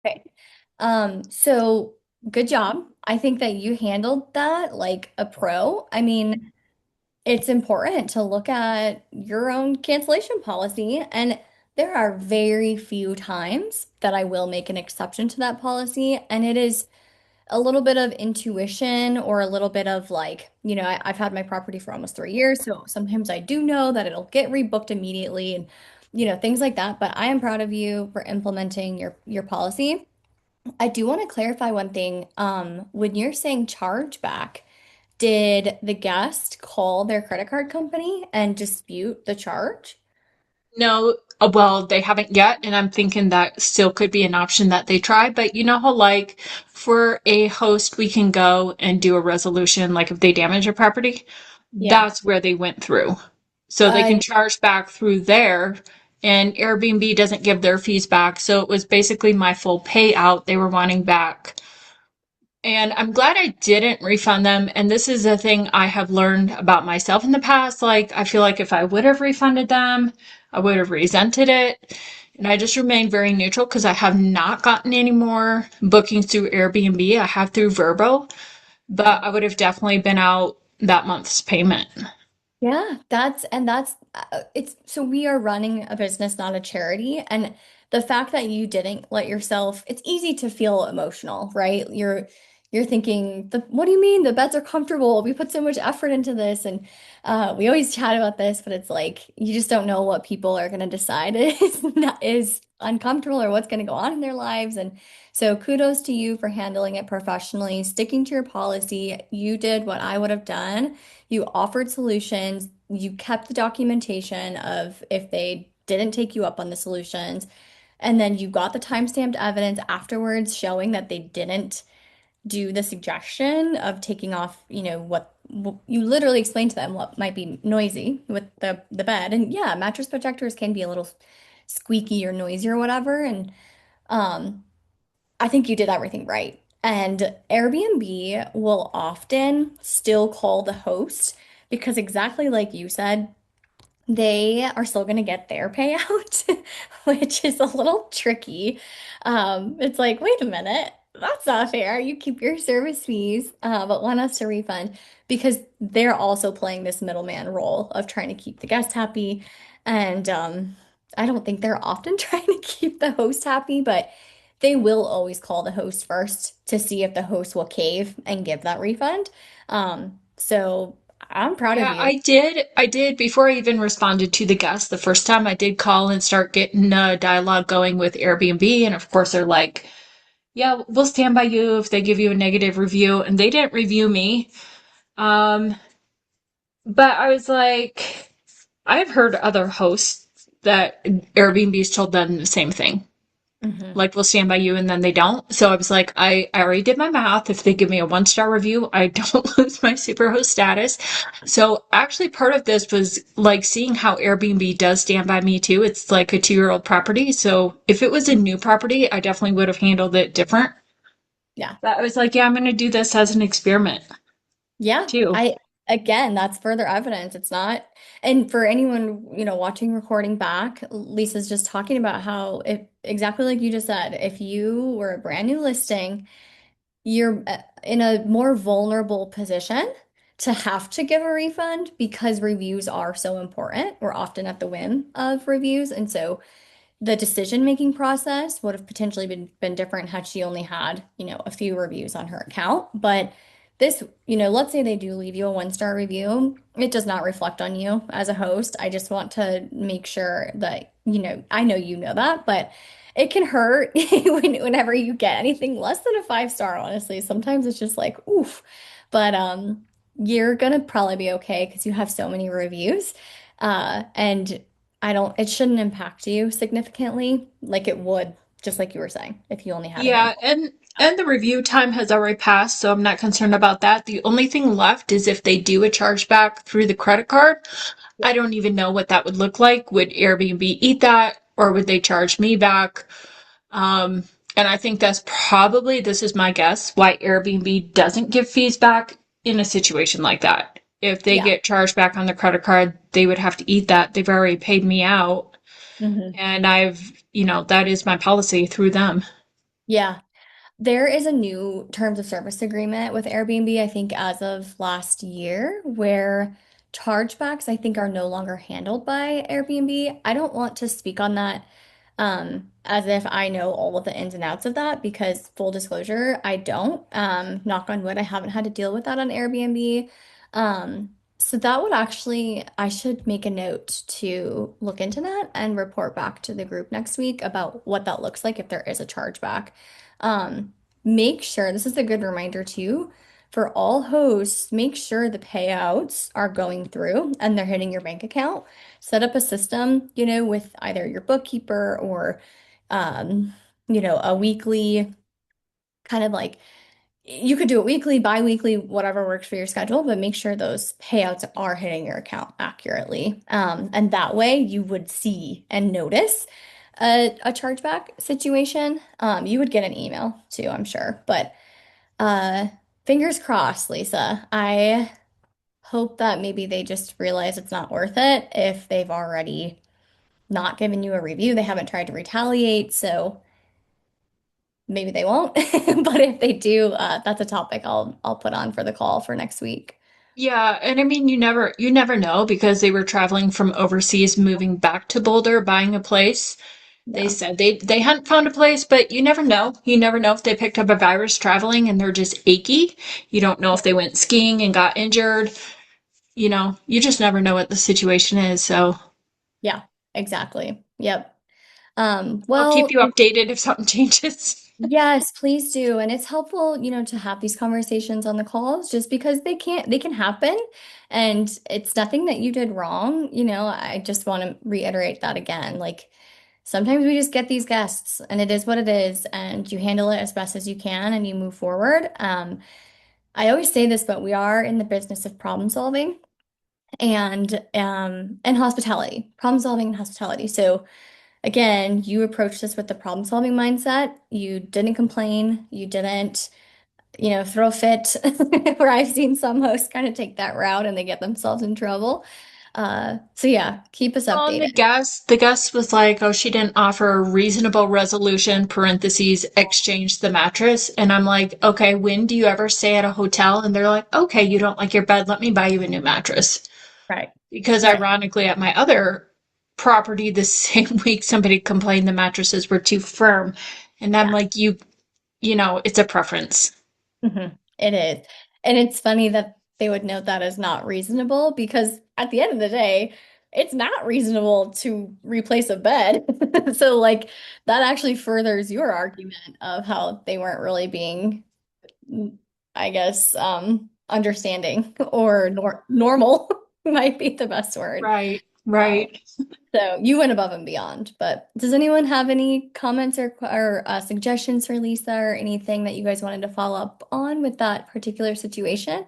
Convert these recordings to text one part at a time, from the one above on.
Okay. So good job. I think that you handled that like a pro. I mean, it's important to look at your own cancellation policy, and there are very few times that I will make an exception to that policy, and it is a little bit of intuition or a little bit of like, I've had my property for almost 3 years, so sometimes I do know that it'll get rebooked immediately and things like that. But I am proud of you for implementing your policy. I do want to clarify one thing. When you're saying chargeback, did the guest call their credit card company and dispute the charge? No, well, they haven't yet, and I'm thinking that still could be an option that they try. But you know how, like, for a host, we can go and do a resolution, like if they damage a property, Yeah. that's where they went through. So they can Uh, charge back through there, and Airbnb doesn't give their fees back. So it was basically my full payout they were wanting back. And I'm glad I didn't refund them. And this is a thing I have learned about myself in the past. Like, I feel like if I would have refunded them, I would have resented it. And I just remained very neutral because I have not gotten any more bookings through Airbnb. I have through Verbo, but I would have definitely been out that month's payment. Yeah, that's it's so we are running a business, not a charity. And the fact that you didn't let yourself, it's easy to feel emotional, right? You're thinking, what do you mean? The beds are comfortable. We put so much effort into this. And we always chat about this, but it's like you just don't know what people are gonna decide is uncomfortable or what's gonna go on in their lives. And so kudos to you for handling it professionally, sticking to your policy. You did what I would have done. You offered solutions. You kept the documentation of if they didn't take you up on the solutions. And then you got the timestamped evidence afterwards showing that they didn't do the suggestion of taking off, you literally explained to them what might be noisy with the bed. And yeah, mattress protectors can be a little squeaky or noisy or whatever. And um, I think you did everything right. And Airbnb will often still call the host because exactly like you said, they are still going to get their payout, which is a little tricky. It's like, wait a minute, that's not fair. You keep your service fees, but want us to refund because they're also playing this middleman role of trying to keep the guests happy. And I don't think they're often trying to keep the host happy, but they will always call the host first to see if the host will cave and give that refund. So I'm proud of Yeah, you. I did before I even responded to the guest the first time. I did call and start getting a dialogue going with Airbnb. And of course, they're like, yeah, we'll stand by you if they give you a negative review. And they didn't review me. Um, but I was like, I've heard other hosts that Airbnb's told them the same thing. Mhm. Like, we'll stand by you, and then they don't. So I was like, I already did my math. If they give me a 1-star review, I don't lose my superhost status. So actually, part of this was like seeing how Airbnb does stand by me too. It's like a 2-year-old property. So if it was a new property, I definitely would have handled it different. Yeah. But I was like, yeah, I'm going to do this as an experiment Yeah. too. Again, that's further evidence. It's not, and for anyone, watching recording back, Lisa's just talking about how if exactly like you just said, if you were a brand new listing, you're in a more vulnerable position to have to give a refund because reviews are so important. We're often at the whim of reviews. And so the decision-making process would have potentially been different had she only had, a few reviews on her account. But this, let's say they do leave you a 1-star review, it does not reflect on you as a host. I just want to make sure that, I know you know that, but it can hurt whenever you get anything less than a 5-star, honestly. Sometimes it's just like, oof. But you're gonna probably be okay because you have so many reviews. And it shouldn't impact you significantly like it would, just like you were saying, if you only had a Yeah, handful. and the review time has already passed, so I'm not concerned about that. The only thing left is if they do a chargeback through the credit card. I don't even know what that would look like. Would Airbnb eat that, or would they charge me back? Um, and I think that's probably, this is my guess, why Airbnb doesn't give fees back in a situation like that. If they Yeah. get charged back on the credit card, they would have to eat that. They've already paid me out, Hmm. and that is my policy through them. Yeah. There is a new terms of service agreement with Airbnb, I think as of last year, where chargebacks, I think, are no longer handled by Airbnb. I don't want to speak on that as if I know all of the ins and outs of that because full disclosure, I don't. Knock on wood, I haven't had to deal with that on Airbnb. So that would actually, I should make a note to look into that and report back to the group next week about what that looks like if there is a chargeback. Make sure, this is a good reminder too, for all hosts, make sure the payouts are going through and they're hitting your bank account. Set up a system, with either your bookkeeper or, um, a weekly kind of like you could do it weekly, bi-weekly, whatever works for your schedule, but make sure those payouts are hitting your account accurately. And that way you would see and notice a chargeback situation. You would get an email too, I'm sure. But uh, fingers crossed, Lisa. I hope that maybe they just realize it's not worth it if they've already not given you a review. They haven't tried to retaliate, so maybe they won't. But if they do, that's a topic I'll put on for the call for next week. Yeah, and I mean you never know because they were traveling from overseas moving back to Boulder buying a place. They Yeah, said they hadn't found a place, but you never know. You never know if they picked up a virus traveling and they're just achy. You don't know if they went skiing and got injured. You just never know what the situation is. So yeah, exactly. Yep. I'll keep Well, you updated if something changes. yes, please do. And it's helpful, to have these conversations on the calls just because they can happen and it's nothing that you did wrong. I just want to reiterate that again. Like sometimes we just get these guests and it is what it is and you handle it as best as you can and you move forward. I always say this, but we are in the business of problem solving and hospitality, problem solving and hospitality. So again, you approached this with the problem solving mindset. You didn't complain. You didn't, throw a fit, where I've seen some hosts kind of take that route and they get themselves in trouble. So yeah, keep us Well, and the updated. guest, the guest was like, "Oh, she didn't offer a reasonable resolution (parentheses exchange the mattress." And I'm like, "Okay, when do you ever stay at a hotel?" And they're like, "Okay, you don't like your bed, let me buy you a new mattress." Right. Because Right. ironically, at my other property the same week, somebody complained the mattresses were too firm, and I'm Yeah. like, it's a preference. It is. And it's funny that they would note that as not reasonable because at the end of the day, it's not reasonable to replace a bed. So like that actually furthers your argument of how they weren't really being, I guess, understanding or normal might be the best word. Right, Um, right. so you went above and beyond. But does anyone have any comments or suggestions for Lisa or anything that you guys wanted to follow up on with that particular situation?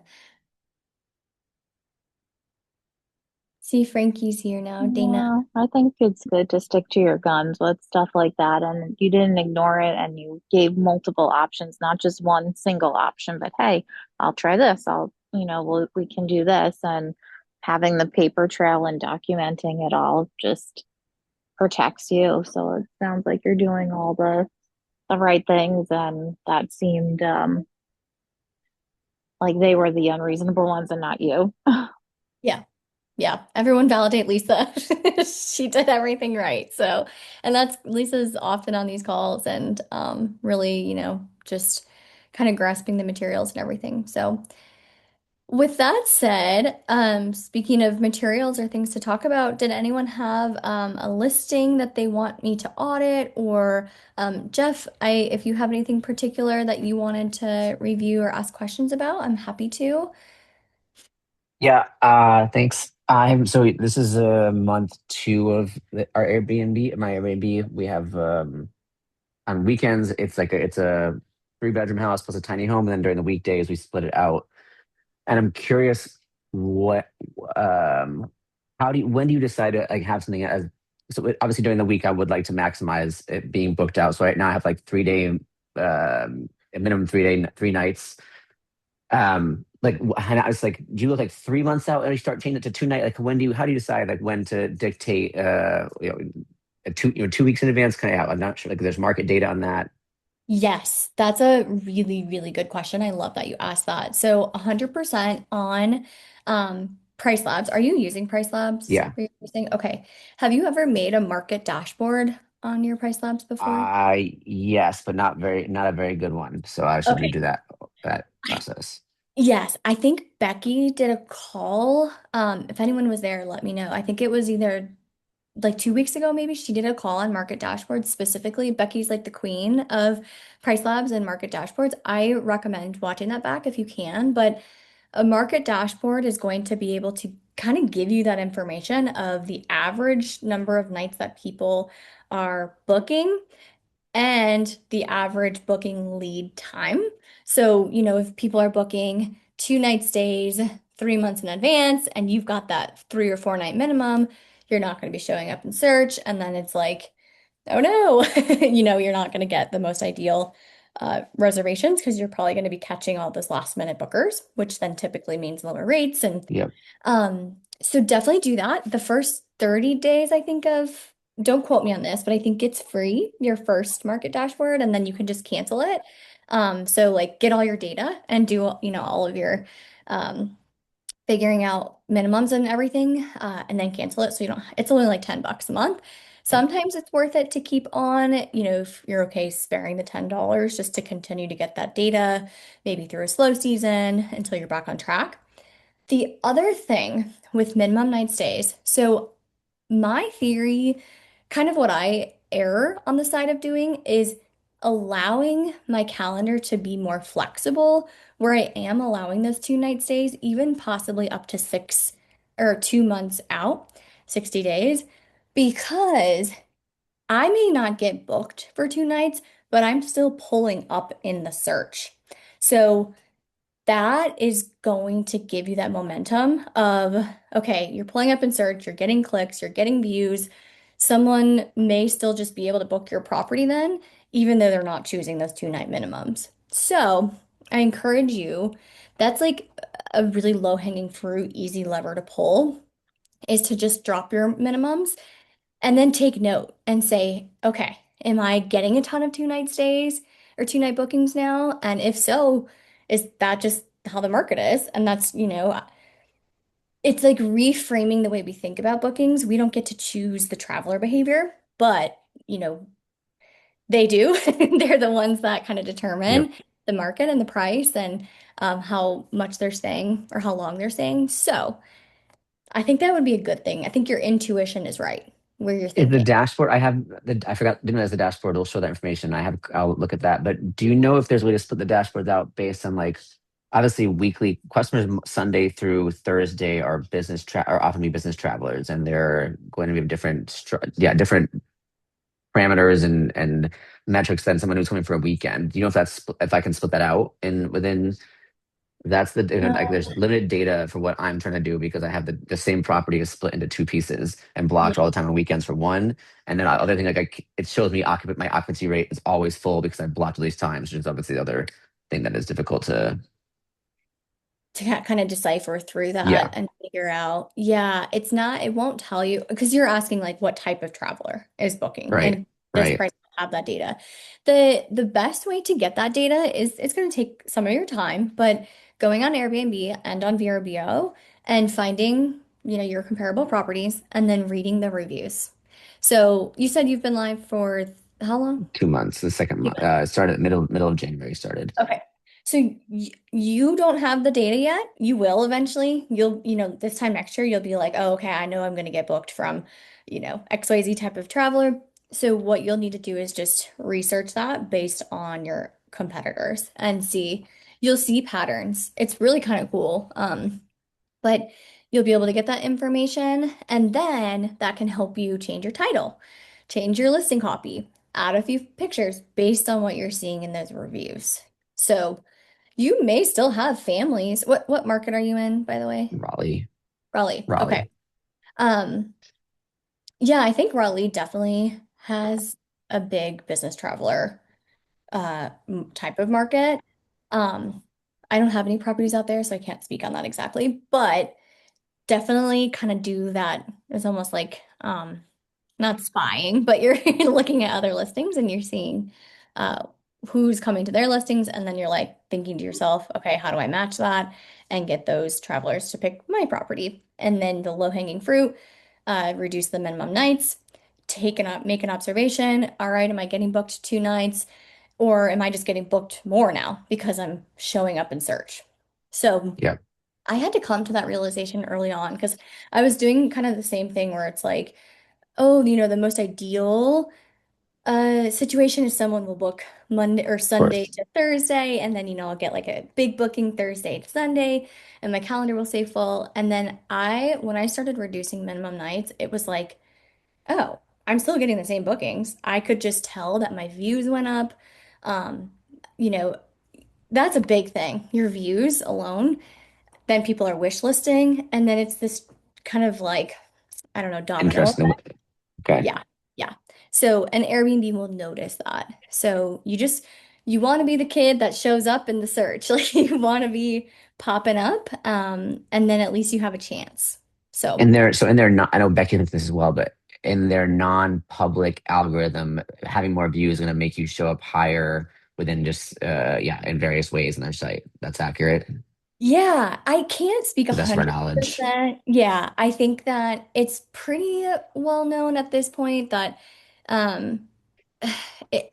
See, Frankie's here now. Dana. Yeah, I think it's good to stick to your guns with stuff like that. And you didn't ignore it and you gave multiple options, not just one single option, but hey, I'll try this. We can do this. And having the paper trail and documenting it all just protects you. So it sounds like you're doing all the right things. And that seemed like they were the unreasonable ones and not you. Yeah. Yeah. Everyone validate Lisa. She did everything right. So, and that's Lisa's often on these calls and really, just kind of grasping the materials and everything. So, with that said, speaking of materials or things to talk about, did anyone have a listing that they want me to audit? Or Jeff, if you have anything particular that you wanted to review or ask questions about, I'm happy to. Yeah, thanks. So this is month two of our Airbnb. My Airbnb, we have on weekends it's a 3 bedroom house plus a tiny home, and then during the weekdays we split it out. And I'm curious what um how do you when do you decide to like have something as obviously during the week I would like to maximize it being booked out. So right now I have like 3 day a minimum 3 day 3 nights and I was like, do you look like 3 months out and you start changing it to 2 night? Like how do you decide like when to dictate a 2 weeks in advance kind of out? I'm not sure like there's market data on that. Yes, that's a really, really good question. I love that you asked that. So 100% on Price Labs. Are you using Price Labs Yeah. for your listing? Okay. Have you ever made a market dashboard on your Price Labs before? Yes, but not a very good one. So I should Okay. redo that process. Yes, I think Becky did a call. If anyone was there, let me know. I think it was either like 2 weeks ago, maybe she did a call on market dashboards specifically. Becky's like the queen of price labs and market dashboards. I recommend watching that back if you can, but a market dashboard is going to be able to kind of give you that information of the average number of nights that people are booking and the average booking lead time. So, if people are booking 2 night stays 3 months in advance and you've got that 3 or 4 night minimum, you're not going to be showing up in search. And then it's like, oh no, you're not going to get the most ideal reservations because you're probably going to be catching all those last minute bookers, which then typically means lower rates. And Yep. so definitely do that. The first 30 days, I think of, don't quote me on this, but I think it's free, your first market dashboard, and then you can just cancel it. So like get all your data and do, all of your um, figuring out minimums and everything, and then cancel it. So you don't, it's only like $10 a month. Yep. Sometimes it's worth it to keep on, if you're okay sparing the $10 just to continue to get that data, maybe through a slow season until you're back on track. The other thing with minimum night stays, so my theory, kind of what I err on the side of doing is allowing my calendar to be more flexible, where I am allowing those 2 night stays, even possibly up to 2 months out, 60 days, because I may not get booked for 2 nights, but I'm still pulling up in the search. So that is going to give you that momentum of, okay, you're pulling up in search, you're getting clicks, you're getting views. Someone may still just be able to book your property then, even though they're not choosing those 2 night minimums. So I encourage you, that's like a really low-hanging fruit, easy lever to pull, is to just drop your minimums and then take note and say, okay, am I getting a ton of 2 night stays or 2 night bookings now? And if so, is that just how the market is? And that's, it's like reframing the way we think about bookings. We don't get to choose the traveler behavior, but, they do. They're the ones that kind of Yep. determine the market and the price and how much they're staying or how long they're staying. So I think that would be a good thing. I think your intuition is right where you're Is the thinking. dashboard I have the I forgot didn't realize the dashboard will show that information. I'll look at that. But do you know if there's a way to split the dashboards out based on like obviously weekly customers Sunday through Thursday are are often be business travelers and they're going to be different parameters and metrics than someone who's coming for a weekend. Do you know if if I can split that out in within that's like Um, there's limited data for what I'm trying to do because I have the same property is split into two pieces and blocked yeah. all the time on weekends for one. And then the other thing, like it shows me my occupancy rate is always full because I blocked all these times, which is obviously the other thing that is difficult to, To kind of decipher through that yeah, and figure out, yeah, it won't tell you because you're asking like what type of traveler is booking right, and does right. price have that data. The best way to get that data is it's going to take some of your time, but going on Airbnb and on VRBO and finding, your comparable properties and then reading the reviews. So you said you've been live for how long? 2 months. The second month, it started middle of January started. Okay. So you don't have the data yet. You will eventually. This time next year, you'll be like, oh, okay, I know I'm going to get booked from, XYZ type of traveler. So what you'll need to do is just research that based on your competitors and you'll see patterns. It's really kind of cool. But you'll be able to get that information and then that can help you change your title, change your listing copy, add a few pictures based on what you're seeing in those reviews. So you may still have families. What market are you in, by the way? Raleigh, Raleigh. Okay. Raleigh. Um, yeah, I think Raleigh definitely has a big business traveler type of market. Um, I don't have any properties out there, so I can't speak on that exactly, but definitely kind of do that. It's almost like not spying, but you're looking at other listings and you're seeing who's coming to their listings, and then you're like thinking to yourself, okay, how do I match that and get those travelers to pick my property? And then the low-hanging fruit, reduce the minimum nights, make an observation. All right, am I getting booked 2 nights, or am I just getting booked more now because I'm showing up in search? So Yep. I had to come to that realization early on because I was doing kind of the same thing where it's like, oh, the most ideal situation is someone will book Monday or Of Sunday course. to Thursday, and then I'll get like a big booking Thursday to Sunday, and my calendar will stay full. And then when I started reducing minimum nights, it was like, oh, I'm still getting the same bookings. I could just tell that my views went up. Um, you know, that's a big thing. Your views alone, then people are wish listing, and then it's this kind of like, I don't know, domino. Interesting. Okay. Yeah, yeah. So an Airbnb will notice that. So you want to be the kid that shows up in the search. Like you want to be popping up, and then at least you have a chance. So In their not, I know Becky thinks this as well, but in their non-public algorithm, having more views is going to make you show up higher within just yeah, in various ways in their site. That's accurate yeah, I can't speak to the best of our knowledge. 100%. Yeah, I think that it's pretty well known at this point that um,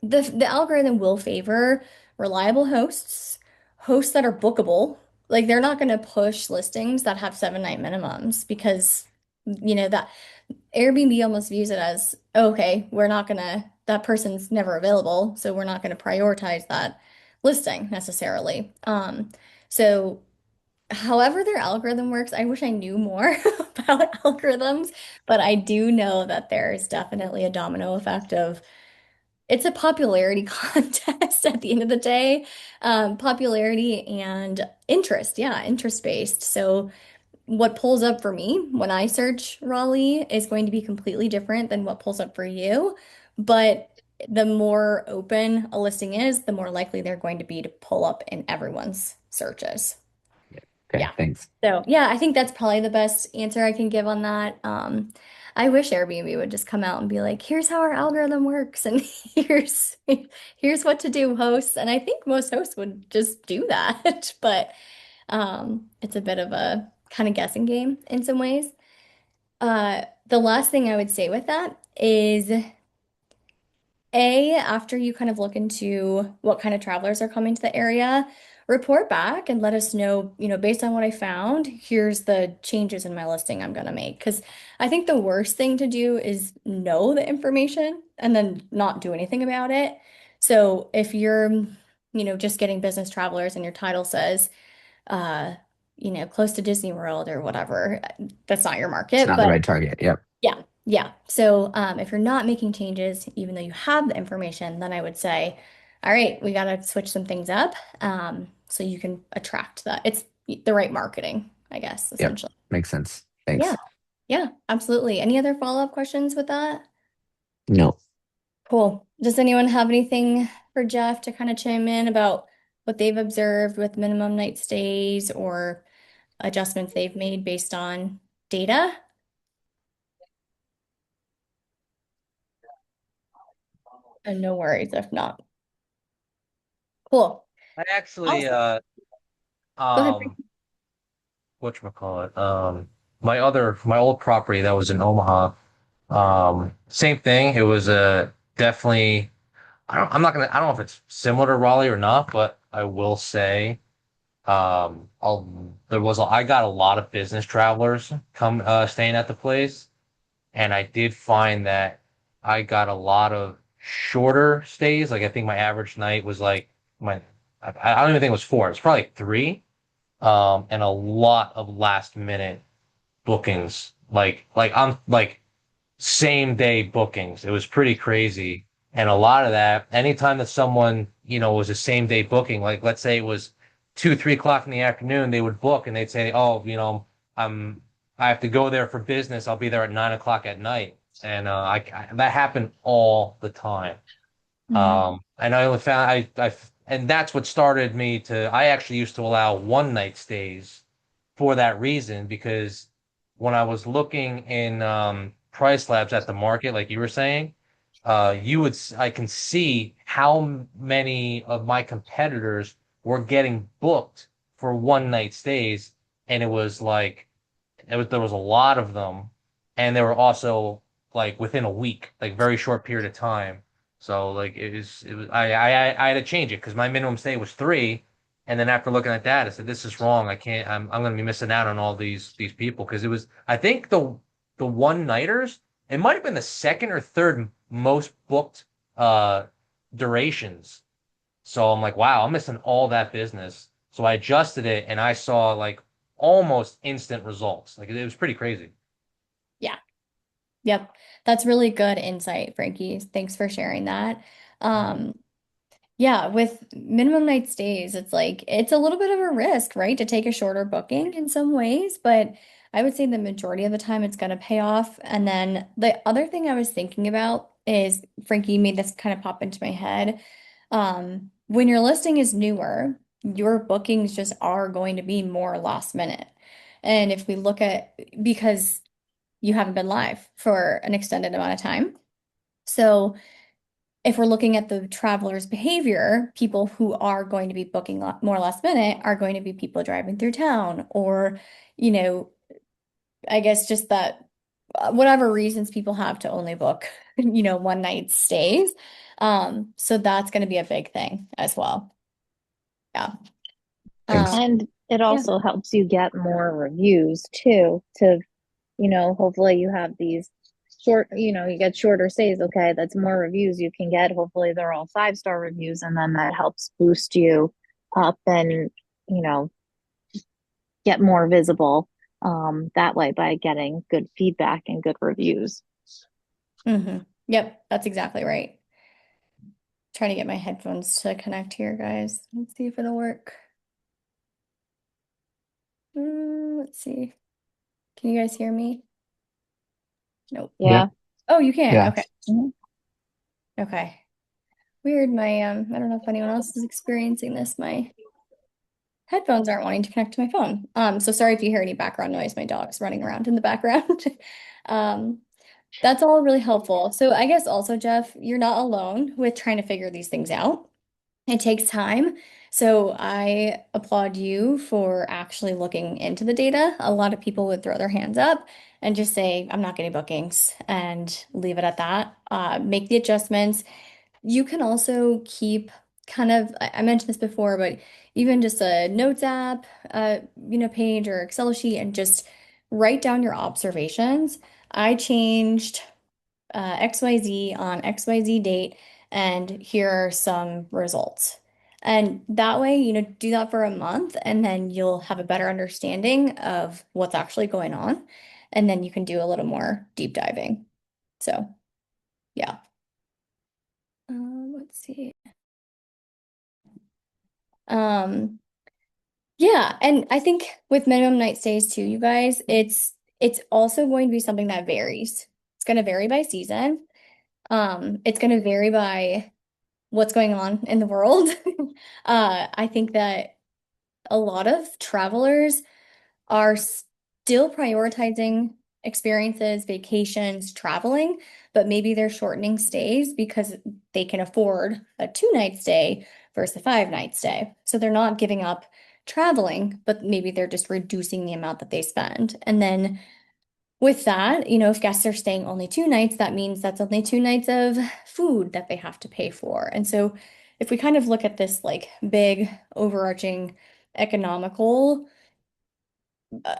the algorithm will favor reliable hosts, hosts that are bookable. Like they're not going to push listings that have 7 night minimums because that Airbnb almost views it as okay, that person's never available, so we're not going to prioritize that listing necessarily. So however their algorithm works, I wish I knew more about algorithms, but I do know that there's definitely a domino effect of it's a popularity contest at the end of the day. Popularity and interest, yeah, interest based. So what pulls up for me when I search Raleigh is going to be completely different than what pulls up for you. But the more open a listing is, the more likely they're going to be to pull up in everyone's searches. Okay, Yeah. thanks. So yeah, I think that's probably the best answer I can give on that. I wish Airbnb would just come out and be like, here's how our algorithm works and here's what to do, hosts. And I think most hosts would just do that. But it's a bit of a kind of guessing game in some ways. The last thing I would say with that is after you kind of look into what kind of travelers are coming to the area, report back and let us know, based on what I found, here's the changes in my listing I'm going to make. Because I think the worst thing to do is know the information and then not do anything about it. So if you're, just getting business travelers and your title says, uh, close to Disney World or whatever, that's not your It's market. not the But right target. Yep. yeah, yeah. So if you're not making changes, even though you have the information, then I would say, all right, we got to switch some things up so you can attract that. It's the right marketing, I guess, Yep. essentially. Makes sense. Yeah, Thanks. yeah, absolutely. Any other follow-up questions with that? No. Cool. Does anyone have anything for Jeff to kind of chime in about what they've observed with minimum night stays or adjustments they've made based on data? And no worries if not. Cool. I actually Awesome. Go ahead. um whatchamacallit, my old property that was in Omaha, same thing. It was definitely I don't know if it's similar to Raleigh or not, but I will say I got a lot of business travelers come staying at the place, and I did find that I got a lot of shorter stays. Like I think my average night was like my I don't even think it was four. It's probably like three, and a lot of last minute bookings. Like I'm like same day bookings. It was pretty crazy. And a lot of that, anytime that someone, was a same day booking, like let's say it was 2, 3 o'clock in the afternoon, they would book and they'd say, oh, I'm, I have to go there for business. I'll be there at 9 o'clock at night. And that happened all the time. Mhm. And I only found and that's what started me I actually used to allow one night stays for that reason, because when I was looking in price labs at the market, like you were saying, I can see how many of my competitors were getting booked for one night stays, and it was like there was a lot of them, and they were also like within a week, like very short period of time. So like it was I had to change it because my minimum stay was 3, and then after looking at that, I said this is wrong. I can't. I'm going to be missing out on all these people because it was I think the one nighters it might have been the second or third most booked uh durations. So I'm like, wow, I'm missing all that business. So I adjusted it and I saw like almost instant results. Like it was pretty crazy. Yeah. Yep. That's really good insight, Frankie. Thanks for sharing that. Mhm. Um, Yeah, with minimum night stays, it's like it's a little bit of a risk, right? To take a shorter booking in some ways, but I would say the majority of the time it's going to pay off. And then the other thing I was thinking about is Frankie made this kind of pop into my head. When your listing is newer, your bookings just are going to be more last minute. And if we look at because you haven't been live for an extended amount of time. So if we're looking at the traveler's behavior, people who are going to be booking more last minute are going to be people driving through town or, you know, I guess just that whatever reasons people have to only book, one night stays. So that's going to be a big thing as well. Yeah. Um, Thanks. And it yeah. also helps you get more reviews too, to, hopefully you have these short, you get shorter stays. Okay, that's more reviews you can get. Hopefully they're all 5-star reviews, and then that helps boost you up and, you know, get more visible that way by getting good feedback and good reviews. Yep, that's exactly right. Trying to get my headphones to connect here, guys. Let's see if it'll work. Let's see. Can you guys hear me? Nope. Yeah. Yeah. Oh, you can. Yeah. Okay. Mhm. Okay. Weird. My I don't know if anyone else is experiencing this. My headphones aren't wanting to connect to my phone. So sorry if you hear any background noise. My dog's running around in the background. Um, that's all really helpful. So I guess also, Jeff, you're not alone with trying to figure these things out. It takes time. So I applaud you for actually looking into the data. A lot of people would throw their hands up and just say, I'm not getting bookings and leave it at that. Make the adjustments. You can also keep kind of, I mentioned this before, but even just a notes app, page or Excel sheet and just write down your observations. I changed XYZ on XYZ date, and here are some results. And that way, do that for a month, and then you'll have a better understanding of what's actually going on. And then you can do a little more deep diving. So, yeah. Let's see. Um, yeah, and I think with minimum night stays too, you guys, it's also going to be something that varies. It's going to vary by season. It's going to vary by what's going on in the world. I think that a lot of travelers are still prioritizing experiences, vacations, traveling, but maybe they're shortening stays because they can afford a 2-night stay versus a 5-night stay. So they're not giving up traveling, but maybe they're just reducing the amount that they spend. And then with that, if guests are staying only 2 nights, that means that's only 2 nights of food that they have to pay for. And so if we kind of look at this like big overarching economical,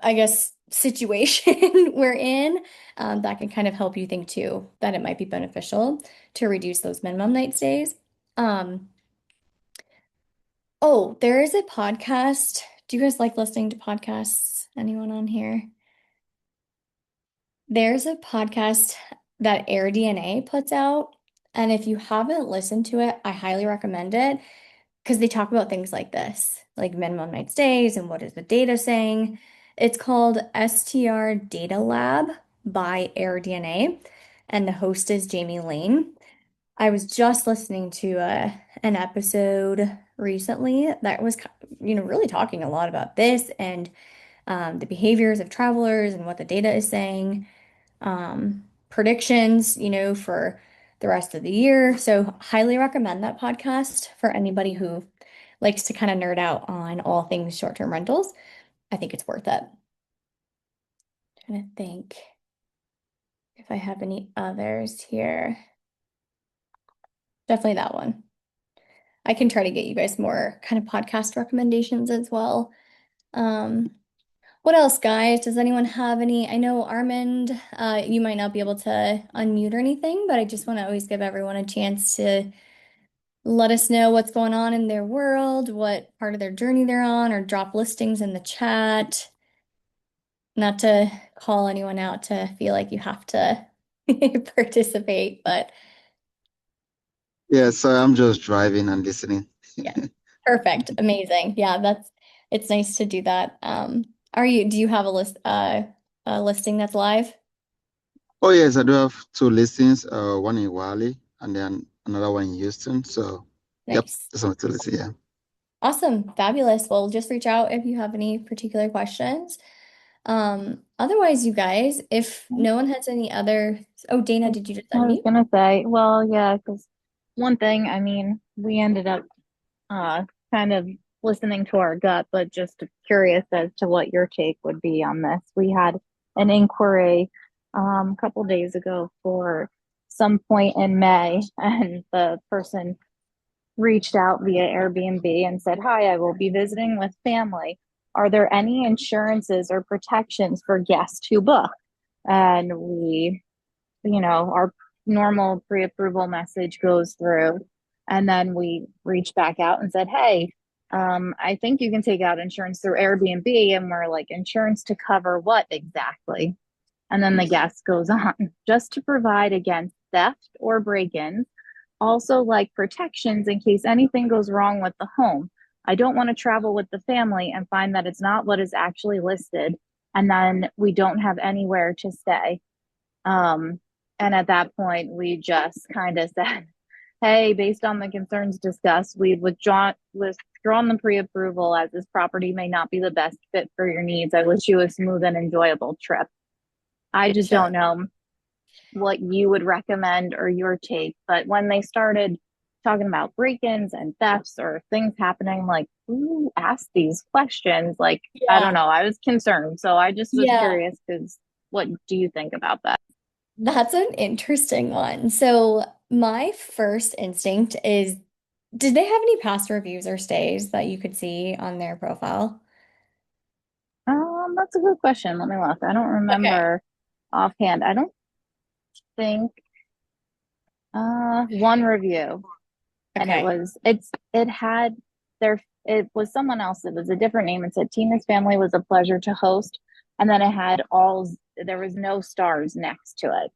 I guess, situation we're in, that can kind of help you think too that it might be beneficial to reduce those minimum night stays. Um, oh, there is a podcast. Do you guys like listening to podcasts? Anyone on here? There's a podcast that AirDNA puts out, and if you haven't listened to it, I highly recommend it because they talk about things like this, like minimum night stays and what is the data saying. It's called STR Data Lab by AirDNA, and the host is Jamie Lane. I was just listening to an episode recently that was, really talking a lot about this and the behaviors of travelers and what the data is saying predictions, for the rest of the year. So highly recommend that podcast for anybody who likes to kind of nerd out on all things short-term rentals. I think it's worth it. Trying to think if I have any others here. Definitely that one. I can try to get you guys more kind of podcast recommendations as well. Um, what else, guys? Does anyone have any? I know Armand, you might not be able to unmute or anything, but I just want to always give everyone a chance to let us know what's going on in their world, what part of their journey they're on, or drop listings in the chat. Not to call anyone out to feel like you have to participate, but Yeah, so I'm just driving and listening. yeah, perfect, amazing. Yeah, it's nice to do that. Do you have a listing that's live? Oh yes, I do have two listings, one in Raleigh and then another one in Houston. So yep, Nice. just wanted to listen, yeah. Awesome, fabulous. Well, just reach out if you have any particular questions. Otherwise, you guys, if no one has any other, oh, Dana, did you just I was unmute? gonna say, well, yeah, because one thing, I mean, we ended up uh kind of listening to our gut, but just curious as to what your take would be on this. We had an inquiry a couple days ago for some point in May, and the person reached out via Airbnb and said, "Hi, I will be visiting with family. Are there any insurances or protections for guests who book?" And our normal pre-approval message goes through, and then we reach back out and said, "Hey, I think you can take out insurance through Airbnb." And we're like, "Insurance to cover what exactly?" And then the guest goes on, "Just to provide against theft or break-ins, also like protections in case anything goes wrong with the home. I don't want to travel with the family and find that it's not what is actually listed, and then we don't have anywhere to stay." Um, and at that point, we just kind of said, "Hey, based on the concerns discussed, we've withdrawn the pre-approval as this property may not be the best fit for your needs. I wish you a smooth and enjoyable trip." I just Sure. don't know what you would recommend or your take, but when they started talking about break-ins and thefts or things happening, like, who asked these questions? Like, I don't Yeah. know. I was concerned. So I just was Yeah. curious because what do you think about that? That's an interesting one. So my first instinct is, did they have any past reviews or stays that you could see on their profile? That's a good question. Let me look. I don't Okay. remember offhand. I don't think one review, and Okay. it had it was someone else. It was a different name. It said, "Tina's family was a pleasure to host," and then it had there was no stars next to it,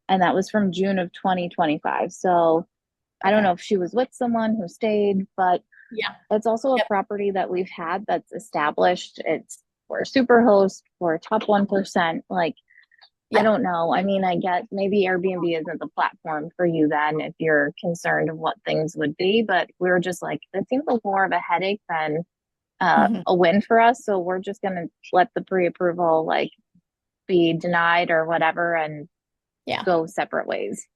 and that was from June of 2025. So I don't know Okay. if she was with someone who stayed, but Yeah. it's also a Yep. property that we've had that's established. It's for a super host, for a top 1%. Like, I Yeah. don't know. I mean, I get maybe Airbnb isn't the platform for you then if you're concerned of what things would be, but we were just like, it seems like more of a headache than Mhm. a win for us. So we're just gonna let the pre-approval like be denied or whatever and Yeah. go separate ways.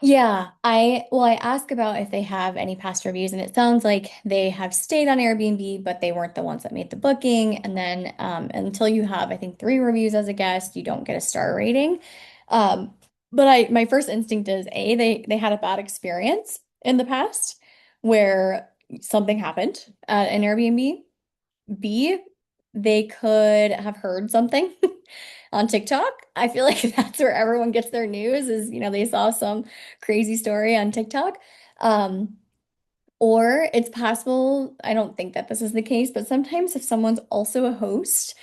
Yeah, I asked about if they have any past reviews, and it sounds like they have stayed on Airbnb, but they weren't the ones that made the booking. And then until you have, I think, 3 reviews as a guest, you don't get a star rating. But my first instinct is A, they had a bad experience in the past where something happened at an Airbnb. B, they could have heard something on TikTok. I feel like that's where everyone gets their news is, they saw some crazy story on TikTok. Um, or it's possible, I don't think that this is the case, but sometimes if someone's also a host,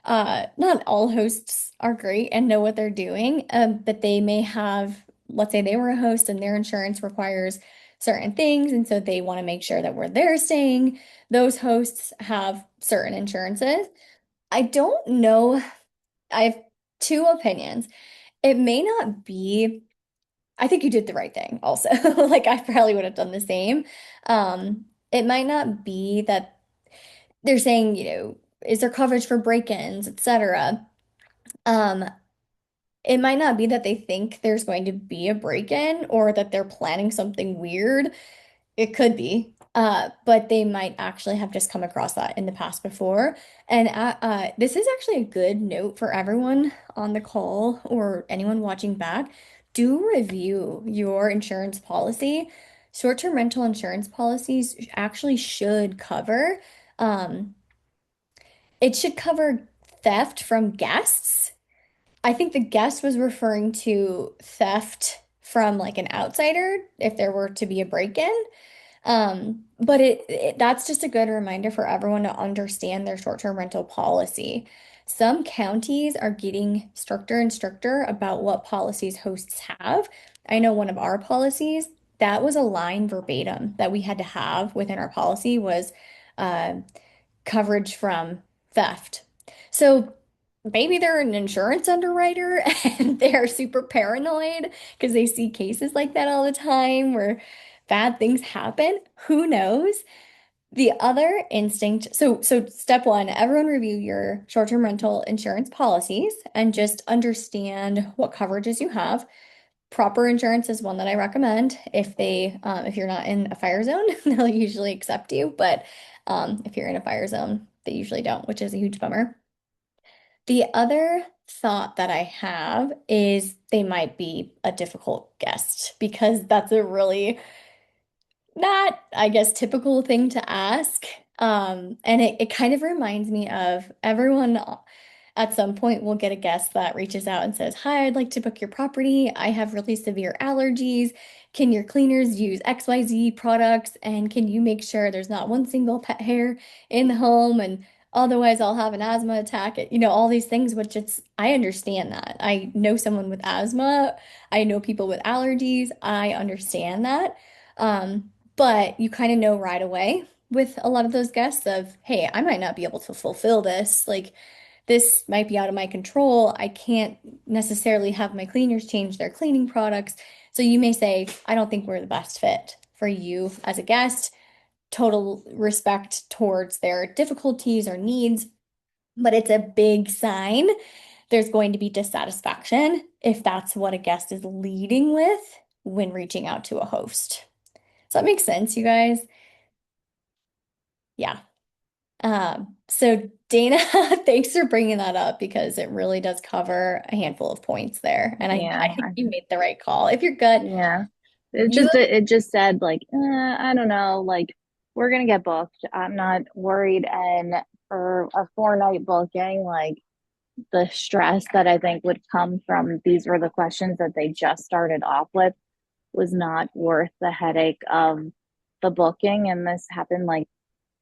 not all hosts are great and know what they're doing, but they may have, let's say they were a host and their insurance requires certain things, and so they want to make sure that where they're staying, those hosts have certain insurances. I don't know. I have two opinions. It may not be. I think you did the right thing also. Like I probably would have done the same. It might not be that they're saying, is there coverage for break-ins, etc. Um, it might not be that they think there's going to be a break-in or that they're planning something weird. It could be, but they might actually have just come across that in the past before. And this is actually a good note for everyone on the call or anyone watching back. Do review your insurance policy. Short-term rental insurance policies actually should cover, um, it should cover theft from guests. I think the guest was referring to theft from like an outsider if there were to be a break-in. But that's just a good reminder for everyone to understand their short-term rental policy. Some counties are getting stricter and stricter about what policies hosts have. I know one of our policies, that was a line verbatim that we had to have within our policy was uh, coverage from theft. So maybe they're an insurance underwriter and they're super paranoid because they see cases like that all the time where bad things happen. Who knows? The other instinct, so step one, everyone review your short-term rental insurance policies and just understand what coverages you have. Proper insurance is one that I recommend. If you're not in a fire zone, they'll usually accept you, but if you're in a fire zone, they usually don't, which is a huge bummer. The other thought that I have is they might be a difficult guest because that's a really not, I guess, typical thing to ask. And it kind of reminds me of everyone at some point will get a guest that reaches out and says, "Hi, I'd like to book your property. I have really severe allergies. Can your cleaners use XYZ products? And can you make sure there's not one single pet hair in the home? And otherwise, I'll have an asthma attack." All these things, which I understand that. I know someone with asthma. I know people with allergies. I understand that. But you kind of know right away with a lot of those guests of, hey, I might not be able to fulfill this. Like, this might be out of my control. I can't necessarily have my cleaners change their cleaning products. So you may say, I don't think we're the best fit for you as a guest. Total respect towards their difficulties or needs, but it's a big sign there's going to be dissatisfaction if that's what a guest is leading with when reaching out to a host. Does that make sense, you guys? Yeah. So Dana, thanks for bringing that up because it really does cover a handful of points there. And I Yeah, think you made the right call. If you're good, yeah. you, It just said like, I don't know, like we're gonna get booked. I'm not worried. And for a 4 night booking, like the stress that I think would come from these were the questions that they just started off with was not worth the headache of the booking. And this happened like,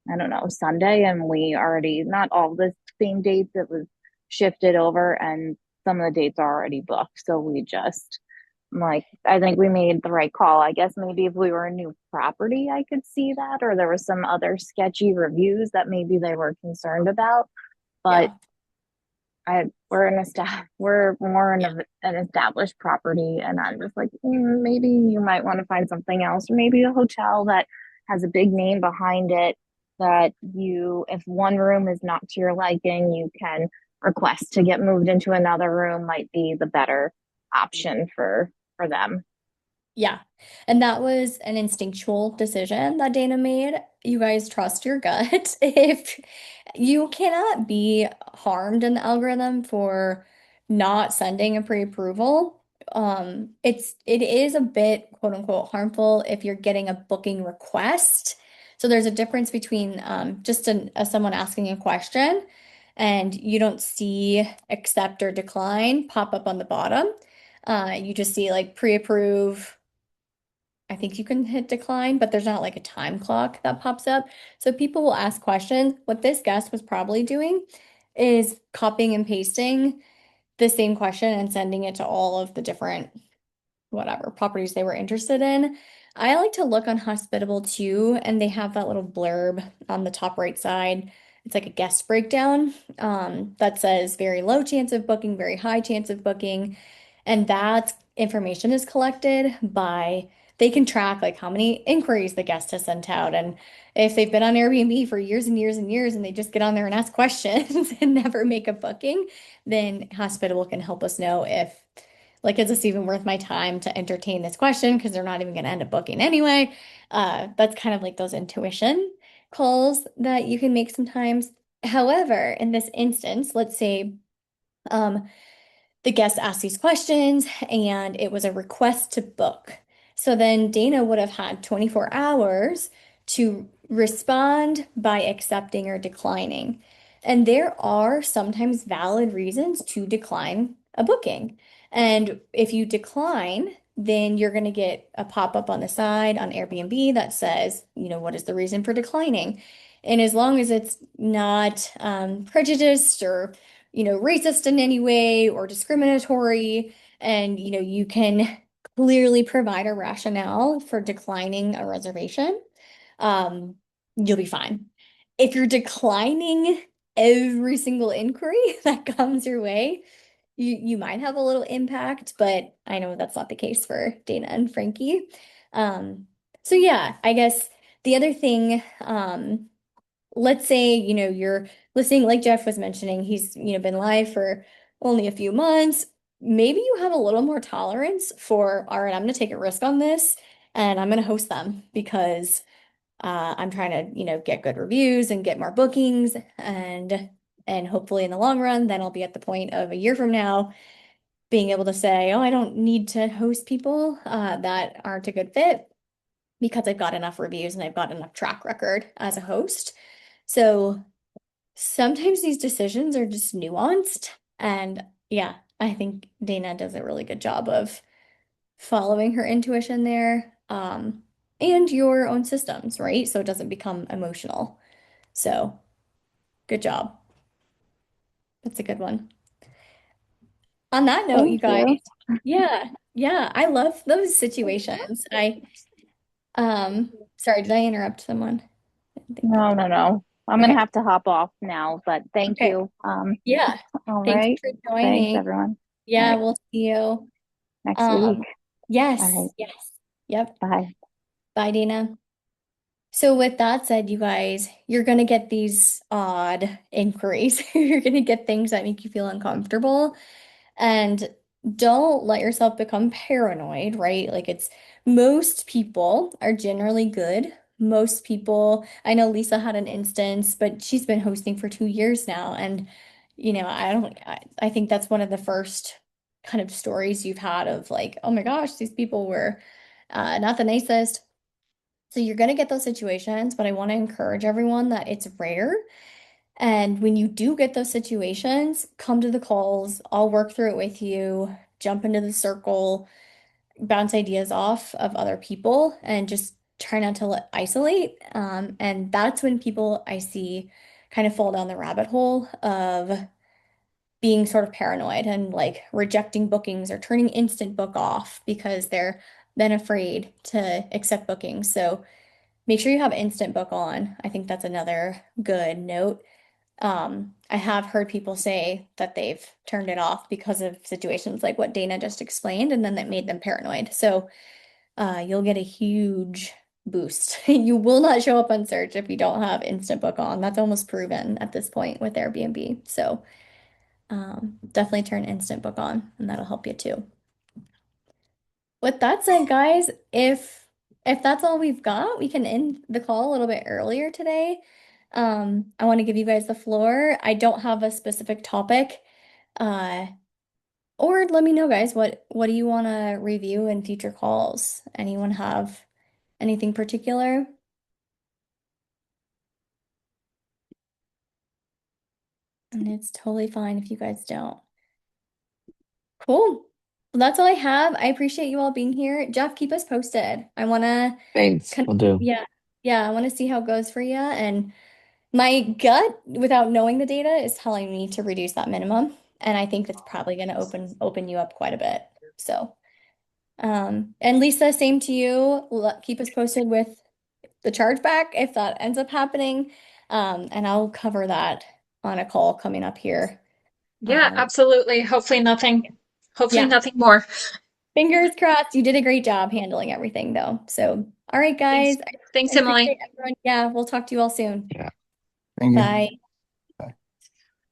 I don't know, Sunday, and we already, not all the same dates, it was shifted over, and some of the dates are already booked. So we just, like, I think we made the right call. I guess maybe if we were a new property, I could see that, or there was some other sketchy reviews that maybe they were concerned about. But yeah, we're more in yeah, an established property, and I'm just like, maybe you might want to find something else, or maybe a hotel that has a big name behind it that you, if one room is not to your liking, you can request to get moved into another room might be the better option for them. yeah. And that was an instinctual decision that Dana made. You guys trust your gut. If you cannot be harmed in the algorithm for not sending a pre-approval, it is a bit quote unquote harmful if you're getting a booking request. So there's a difference between just someone asking a question and you don't see accept or decline pop up on the bottom. You just see like pre-approve. I think you can hit decline, but there's not like a time clock that pops up. So people will ask questions. What this guest was probably doing is copying and pasting the same question and sending it to all of the different whatever properties they were interested in. I like to look on Hospitable too, and they have that little blurb on the top right side. It's like a guest breakdown that says very low chance of booking, very high chance of booking. And that information is collected by they can track like how many inquiries the guest has sent out. And if they've been on Airbnb for years and years and years and they just get on there and ask questions and never make a booking, then Hospitable can help us know if like, is this even worth my time to entertain this question? Because they're not even going to end up booking anyway. That's kind of like those intuition calls that you can make sometimes. However, in this instance, let's say um, the guest asked these questions and it was a request to book. So then Dana would have had 24 hours to respond by accepting or declining. And there are sometimes valid reasons to decline a booking. And if you decline, then you're going to get a pop-up on the side on Airbnb that says, what is the reason for declining? And as long as it's not prejudiced or racist in any way or discriminatory, and you can clearly provide a rationale for declining a reservation, you'll be fine. If you're declining every single inquiry that comes your way, you might have a little impact, but I know that's not the case for Dana and Frankie. So yeah, I guess the other thing, let's say, you're listening, like Jeff was mentioning, he's, been live for only a few months. Maybe you have a little more tolerance for, all right, I'm going to take a risk on this and I'm going to host them because I'm trying to, get good reviews and get more bookings and hopefully in the long run, then I'll be at the point of a year from now being able to say, oh, I don't need to host people that aren't a good fit because I've got enough reviews and I've got enough track record as a host. So sometimes these decisions are just nuanced. And yeah, I think Dana does a really good job of following her intuition there, and your own systems, right? So it doesn't become emotional. So good job. That's a good one. On that note, you Thank guys, you. yeah, I love those situations. Sorry, did I interrupt someone? I think. No, no, no. I'm gonna Okay. have to hop off now, but thank Okay. you. Yeah. All Thank you right. for Thanks, joining. everyone. All Yeah, right. we'll see you. Next week. Um, All yes, right. yes. Yep. Bye. Bye, Dana. So with that said, you guys, you're gonna get these odd inquiries. You're gonna get things that make you feel uncomfortable. And don't let yourself become paranoid, right? Like it's most people are generally good. Most people, I know Lisa had an instance, but she's been hosting for 2 years now. And, I think that's one of the first kind of stories you've had of like, oh my gosh, these people were not the nicest. So you're going to get those situations, but I want to encourage everyone that it's rare. And when you do get those situations, come to the calls. I'll work through it with you, jump into the circle, bounce ideas off of other people, and just try not to isolate. And that's when people I see kind of fall down the rabbit hole of being sort of paranoid and like rejecting bookings or turning instant book off because they're then afraid to accept bookings. So make sure you have instant book on. I think that's another good note. I have heard people say that they've turned it off because of situations like what Dana just explained, and then that made them paranoid. So you'll get a huge boost. You will not show up on search if you don't have instant book on. That's almost proven at this point with Airbnb. So definitely turn instant book on, and that'll help you too. With that said, guys, if that's all we've got, we can end the call a little bit earlier today. I want to give you guys the floor. I don't have a specific topic. Uh, or let me know, guys, what do you want to review in future calls? Anyone have anything particular? And it's totally fine if you guys don't. Cool. Well, that's all I have. I appreciate you all being here. Jeff, keep us posted. I want to Thanks. We'll do. yeah, yeah, I want to see how it goes for you. And my gut, without knowing the data, is telling me to reduce that minimum. And I think that's probably going to open you up quite a bit. So, and Lisa, same to you. Keep us posted with the chargeback if that ends up happening. And I'll cover that on a call coming up here. Yeah, Um, absolutely. Hopefully yeah, nothing more. Fingers crossed. You did a great job handling everything, though. So, all right, Thanks. guys. Thanks, I appreciate Emily. everyone. Yeah, we'll talk to you all soon. Yeah. Thank you. Bye.